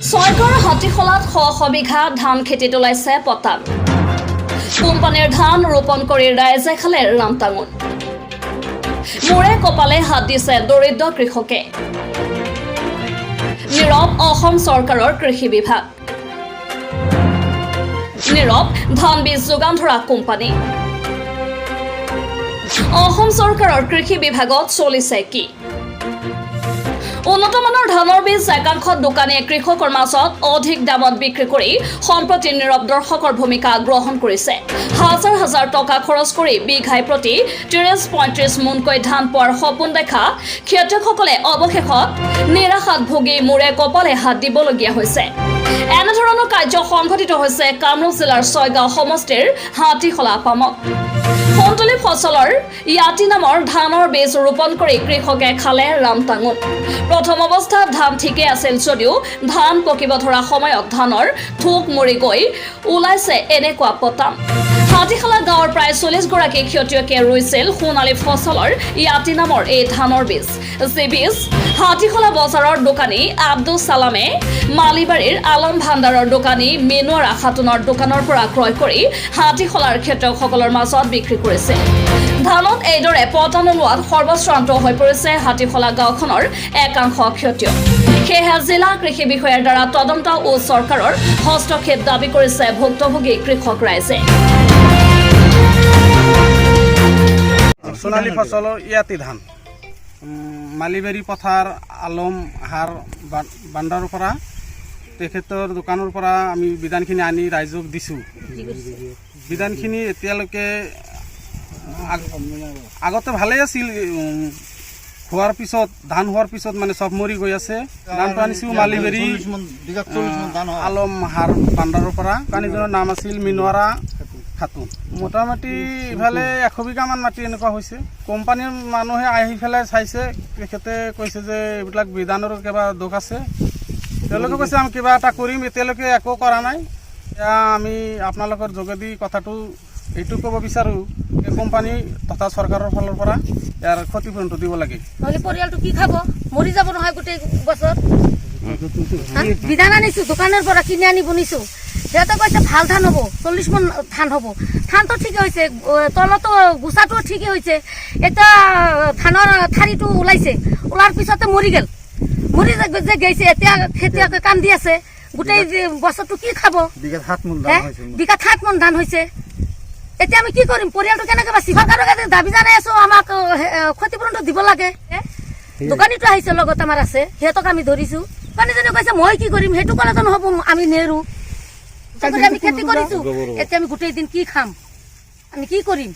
ছয়গড় হাতীখোলাত শ শ বিঘা ধান খেতিত ওলাইছে পতান। কোম্পানীৰ ধান ৰোপণ কৰি ৰাইজে খালে ৰামটাঙোন। মূৰে কপালে হাত দিছে দৰিদ্ৰ কৃষকে। নীৰৱ অসম চৰকাৰৰ কৃষি বিভাগ। নীৰৱ ধান বীজ যোগান ধৰা কোম্পানী। অসম চৰকাৰৰ কৃষি বিভাগত চলিছে কি? উন্নত মানৰ ধানৰ বীজ একাংশ দোকানীয়ে কৃষকৰ মাজত অধিক দামত বিক্ৰী কৰি সম্প্ৰতি নীৰৱ দৰ্শকৰ ভূমিকা গ্ৰহণ কৰিছে। হাজাৰ হাজাৰ টকা খৰচ কৰি বিঘাই প্ৰতি ৩০-৩৫ মোনকৈ ধান পোৱাৰ সপোন দেখা খেতিয়কসকলে অৱশেষত নিৰাশাত ভুগি মূৰে কপালে হাত দিবলগীয়া হৈছে। এনেধৰণৰ কাৰ্য সংঘটিত হৈছে কামৰূপ জিলাৰ ছয়গাঁও সমষ্টিৰ হাতীখোলা পামত। সন্তুলি ফচলৰ ইয়াতি নামৰ ধানৰ বীজ ৰোপণ কৰি কৃষকে খালে ৰামটাঙোন। প্ৰথম অৱস্থাত ধান ঠিকে আছিল যদিও ধান পকিব ধৰা সময়ত ধানৰ থোক মৰি গৈ ওলাইছে এনেকুৱা পতান। হাতীখোলা গাঁৱৰ প্ৰায় ৪০ গৰাকী খেতিয়কে ৰুইছিল সোণালী ফচলৰ ইয়াতি নামৰ এই ধানৰ বীজ। যি বীজ হাতীখোলা বজাৰৰ দোকানী আব্দুল ছালামে মালিবাৰীৰ আলম ভাণ্ডাৰৰ দোকানী মেনুৱাৰা খাতুনৰ দোকানৰ পৰা ক্ৰয় কৰি হাতীখোলাৰ খেতিয়কসকলৰ মাজত বিক্ৰী কৰিছে। ধানত এইদৰে পতান ওলোৱাত সৰ্বশ্ৰান্ত হৈ পৰিছে হাতীখোলা গাঁওখনৰ একাংশ খেতিয়ক। সেয়েহে জিলা কৃষি বিষয়াৰ দ্বাৰা তদন্ত ও চৰকাৰৰ হস্তক্ষেপ দাবী কৰিছে ভুক্তভোগী কৃষক ৰাইজে। সোণালী ফচলৰ ইয়াতি ধান মালিবাৰী পথাৰ আলম হাৰ বাণ্ডাৰৰ পৰা তেখেতৰ দোকানৰ পৰা আমি বিধানখিনি আনি ৰাইজক দিছোঁ। বিধানখিনি এতিয়ালৈকে আগতে ভালেই আছিল, হোৱাৰ পিছত ধান হোৱাৰ পিছত মানে চব মৰি গৈ আছে। ধানটো আনিছোঁ মালিবাৰী আলম হাৰ বাণ্ডাৰৰ পৰা। দোকানীজনৰ নাম আছিল মিনুৱাৰা খাতুন। মোটামুটি ইফালে ১০০ বিঘামান মাটি এনেকুৱা হৈছে। কোম্পানীৰ মানুহে আহি পেলাই চাইছে, তেখেতে কৈছে যে এইবিলাক বিধানৰ কিবা দোষ আছে। তেওঁলোকে কৈছে আমি কিবা এটা কৰিম, এতিয়ালৈকে একো কৰা নাই। এতিয়া আমি আপোনালোকৰ যোগেদি কথাটো এইটো ক'ব বিচাৰোঁ, এই কোম্পানী তথা চৰকাৰৰ ফালৰ পৰা ইয়াৰ ক্ষতিপূৰণটো দিব লাগে। নহ'লে পৰিয়ালটো কি খাব? মৰি যাব নহয় গোটেই বছৰ। বিধান আনিছোঁ দোকানৰ পৰা কিনি আনি বনিছোঁ। সিহঁতে কৈছে ভাল ধান হ'ব, ৪০ মোন ধান হ'ব। ধানটো ঠিকে হৈছে, তলতো গোচাটোও ঠিকে হৈছে। এতিয়া ধানৰ ঠাৰিটো ওলাইছে, ওলাৰ পিছতে মৰি গ'ল। মৰি যে গৈছে, এতিয়া খেতিয়কে কান্দি আছে। গোটেই বছৰটো কি খাব? বিঘাত ৭ মোন ধান হৈছে। এতিয়া আমি কি কৰিম? পৰিয়ালটো কেনেকৈ বাচিম? চৰকাৰক দাবী জনাই আছো, আমাক ক্ষতিপূৰণটো দিব লাগে। দোকানীটো আহিছে লগত আমাৰ আছে, সিহঁতক আমি ধৰিছোঁ। দোকানীজনে কৈছে মই কি কৰিম, সেইটো ক'লেতো নহ'ব, আমি নেৰো। আমি খেতি কৰিছোঁ, এতিয়া আমি গোটেই দিন কি খাম, আমি কি কৰিম?